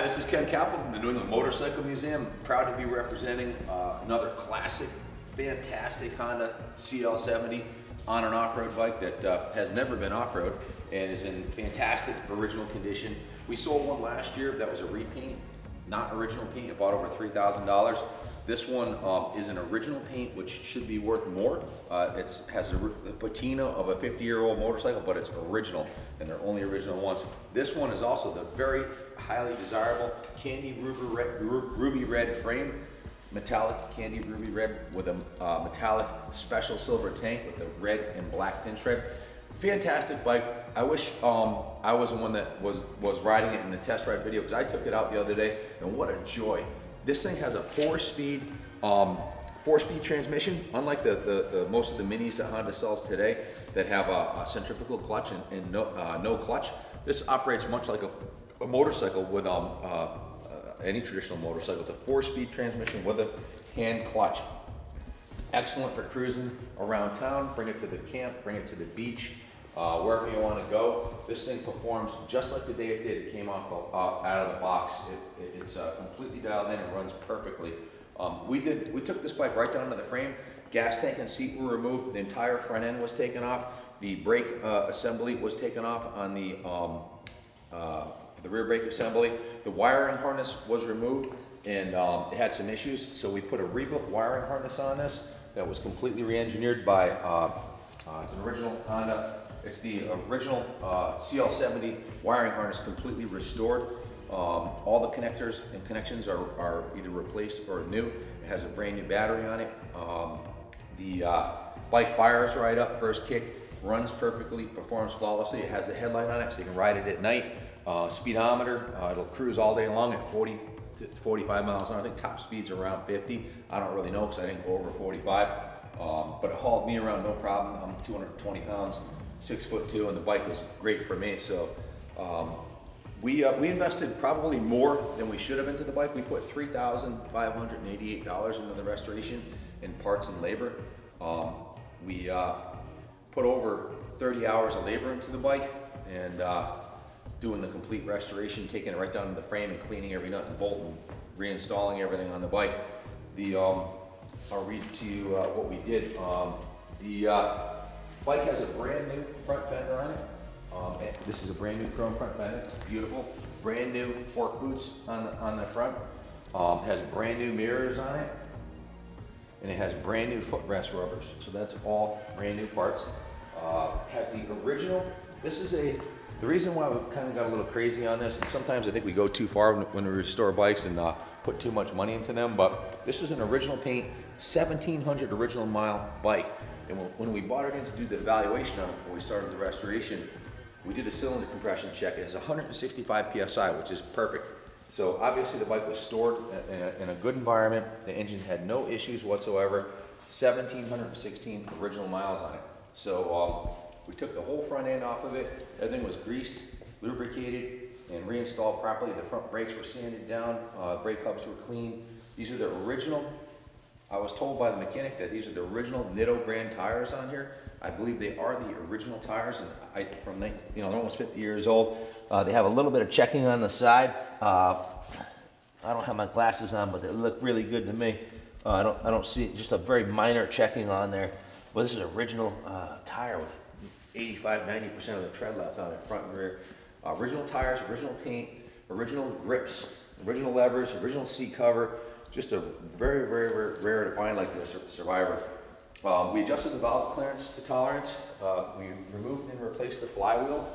this is Ken Kaplan from the New England Motorcycle Museum. Proud to be representing another classic, fantastic Honda CL70 on and off-road bike that has never been off-road and is in fantastic original condition. We sold one last year that was a repaint, not original paint. It bought over $3,000. This one is an original paint, which should be worth more. It has the patina of a 50-year-old motorcycle, but it's original, and they're only original ones. This one is also the very highly desirable candy ruby red frame, metallic candy ruby red with a metallic special silver tank with the red and black pinstripe. Fantastic bike. I wish I was the one that was riding it in the test ride video, because I took it out the other day, and what a joy. This thing has a four-speed transmission, unlike the most of the minis that Honda sells today that have a centrifugal clutch and no clutch. This operates much like a motorcycle with any traditional motorcycle. It's a four-speed transmission with a hand clutch. Excellent for cruising around town. Bring it to the camp, bring it to the beach, wherever you want to go. This thing performs just like the day it did. It came off out of the box. It's completely dialed in and runs perfectly. We took this bike right down to the frame. Gas tank and seat were removed. The entire front end was taken off. The brake assembly was taken off on the rear brake assembly. The wiring harness was removed, and it had some issues. So we put a Rebuilt wiring harness on this that was completely re-engineered by. It's an original Honda. It's the original CL70 wiring harness, completely restored. All the connectors and connections are either replaced or new. It has a brand new battery on it. The bike fires right up first kick, runs perfectly, performs flawlessly. It has the headlight on it, so you can ride it at night. Speedometer, it'll cruise all day long at 40 to 45 miles an hour. I think top speed's around 50. I don't really know because I didn't go over 45. But it hauled me around no problem. I'm 220 pounds, 6'2", and the bike was great for me. So we invested probably more than we should have into the bike. We put $3,588 into the restoration in parts and labor. We put over 30 hours of labor into the bike and doing the complete restoration, taking it right down to the frame and cleaning every nut and bolt and reinstalling everything on the bike. I'll read to you what we did. The bike has a brand new front fender on it. This is a brand new chrome front fender. It's beautiful. Brand new fork boots on the front. Has brand new mirrors on it, and it has brand new footrest rubbers. So that's all brand new parts. Has the original. The reason why we kind of got a little crazy on this, and sometimes I think we go too far when we restore bikes and put too much money into them, but this is an original paint, 1,700 original mile bike. And when we bought it in to do the evaluation on it before we started the restoration, we did a cylinder compression check. It has 165 PSI, which is perfect. So obviously the bike was stored in a good environment. The engine had no issues whatsoever. 1,716 original miles on it. So we took the whole front end off of it. Everything was greased, lubricated, and reinstalled properly. The front brakes were sanded down. Brake hubs were clean. These are the original. I was told by the mechanic that these are the original Nitto brand tires on here. I believe they are the original tires, and they're almost 50 years old. They have a little bit of checking on the side. I don't have my glasses on, but they look really good to me. I don't see just a very minor checking on there. But this is an original tire with 85–90% of the tread left on it, front and rear. Original tires, original paint, original grips, original levers, original seat cover. Just a very, very, very rare to find like this Survivor. We adjusted the valve clearance to tolerance. We removed and replaced the flywheel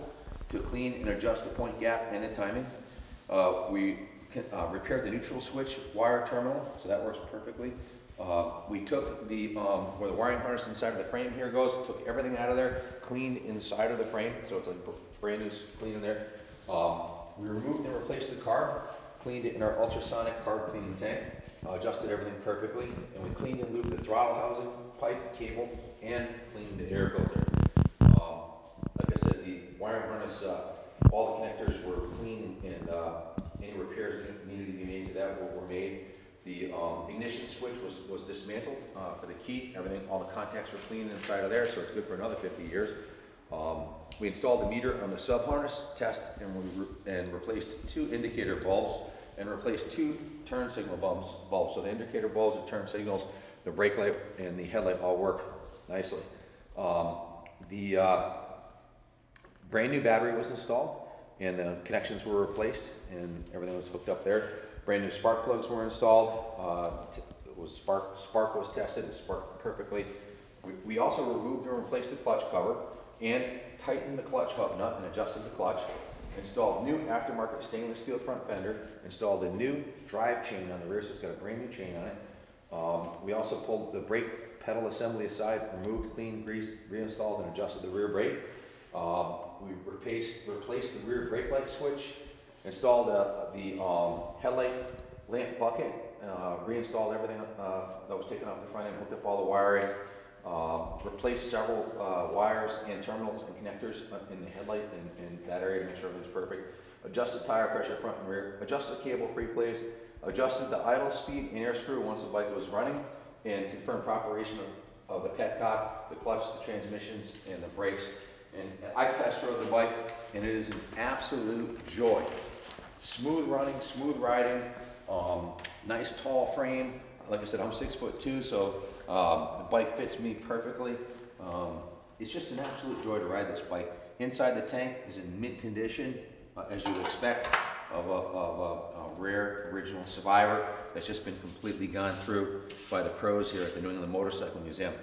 to clean and adjust the point gap and the timing. We repaired the neutral switch wire terminal, so that works perfectly. We took where the wiring harness inside of the frame here goes, took everything out of there, cleaned inside of the frame, so it's like brand new clean in there. We removed and replaced the carb, cleaned it in our ultrasonic carb cleaning tank, adjusted everything perfectly, and we cleaned and lubed the throttle housing, pipe, cable, and cleaned the air filter. Like I said, the wiring harness, all the connectors were clean, and any repairs that needed to be made to that were made. The ignition switch was dismantled for the key. Everything, all the contacts were clean inside of there, so it's good for another 50 years. We installed the meter on the sub harness test, and replaced 2 indicator bulbs and replaced 2 turn signal bulbs. So the indicator bulbs, the turn signals, the brake light, and the headlight all work nicely. The brand new battery was installed, and the connections were replaced, and everything was hooked up there. Brand new spark plugs were installed. Spark was tested, it sparked perfectly. We also removed and replaced the clutch cover and tightened the clutch hub nut and adjusted the clutch. Installed new aftermarket stainless steel front fender. Installed a new drive chain on the rear, so it's got a brand new chain on it. We also pulled the brake pedal assembly aside, removed, cleaned, greased, reinstalled, and adjusted the rear brake. We replaced the rear brake light switch, installed the headlight lamp bucket, reinstalled everything that was taken off the front end, hooked up all the wiring, replaced several wires and terminals and connectors in the headlight and that area to make sure everything's perfect. Adjusted tire pressure front and rear, adjusted cable free plays, adjusted the idle speed and air screw once the bike was running, and confirmed proper operation of the petcock, the clutch, the transmissions, and the brakes. And I test rode the bike, and it is an absolute joy. Smooth running, smooth riding, nice tall frame. Like I said, I'm 6'2", so the bike fits me perfectly. It's just an absolute joy to ride this bike. Inside the tank is in mint condition, as you would expect of a rare original Survivor that's just been completely gone through by the pros here at the New England Motorcycle Museum.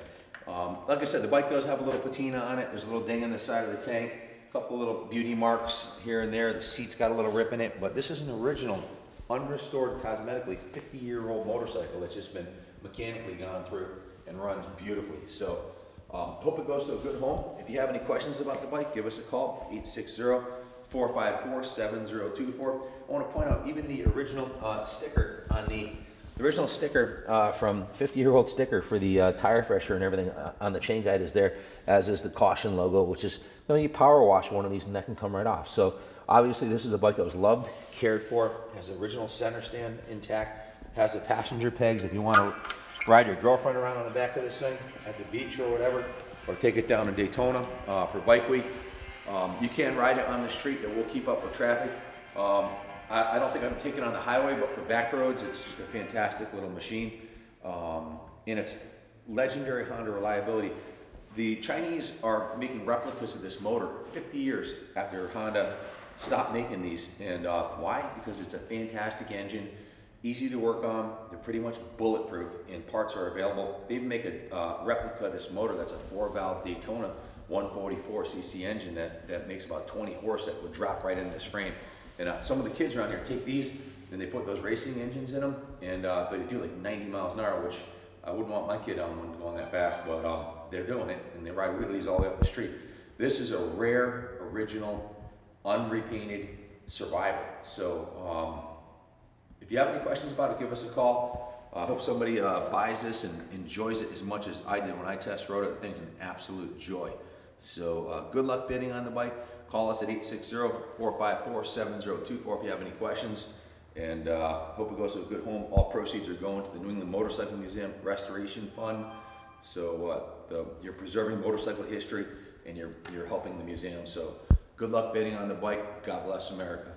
Like I said, the bike does have a little patina on it. There's a little ding in the side of the tank, a couple little beauty marks here and there. The seat's got a little rip in it, but this is an original, unrestored, cosmetically 50-year-old motorcycle that's just been mechanically gone through and runs beautifully. So hope it goes to a good home. If you have any questions about the bike, give us a call, 860-454-7024. I want to point out even the original sticker on the original sticker from 50-year-old sticker for the tire pressure and everything on the chain guide is there, as is the caution logo, which is, you power wash one of these and that can come right off. So obviously this is a bike that was loved, cared for, has the original center stand intact, has the passenger pegs if you want to ride your girlfriend around on the back of this thing at the beach or whatever, or take it down to Daytona for Bike Week. You can ride it on the street, it will keep up with traffic. I don't think I'm taking it on the highway, but for back roads, it's just a fantastic little machine. And it's legendary Honda reliability. The Chinese are making replicas of this motor 50 years after Honda stopped making these. And why? Because it's a fantastic engine, easy to work on, they're pretty much bulletproof, and parts are available. They even make a replica of this motor that's a 4-valve Daytona 144cc engine that makes about 20 horse that would drop right in this frame. And some of the kids around here take these and they put those racing engines in them, and they do like 90 miles an hour, which I wouldn't want my kid on one going that fast, but they're doing it, and they ride wheelies all the way up the street. This is a rare, original, unrepainted Survivor. So if you have any questions about it, give us a call. I hope somebody buys this and enjoys it as much as I did when I test rode it. The thing's an absolute joy. So good luck bidding on the bike. Call us at 860-454-7024 if you have any questions. And hope it goes to a good home. All proceeds are going to the New England Motorcycle Museum Restoration Fund. So you're preserving motorcycle history, and you're helping the museum. So good luck bidding on the bike. God bless America.